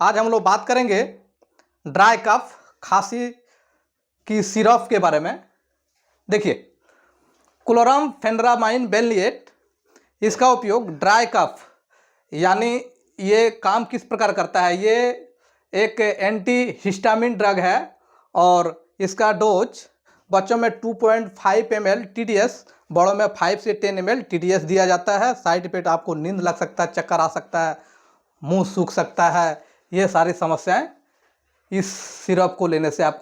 आज हम लोग बात करेंगे ड्राई कफ खांसी की सिरप के बारे में। देखिए, क्लोरामफेनिरामाइन बेंलिएट, इसका उपयोग ड्राई कफ यानी ये काम किस प्रकार करता है। ये एक एंटी हिस्टामिन ड्रग है और इसका डोज बच्चों में 2.5 ml TDS, बड़ों में 5 से 10 ml TDS दिया जाता है। साइड इफेक्ट आपको नींद लग सकता है, चक्कर आ सकता है, मुंह सूख सकता है, ये सारी समस्याएं इस सिरप को लेने से आपको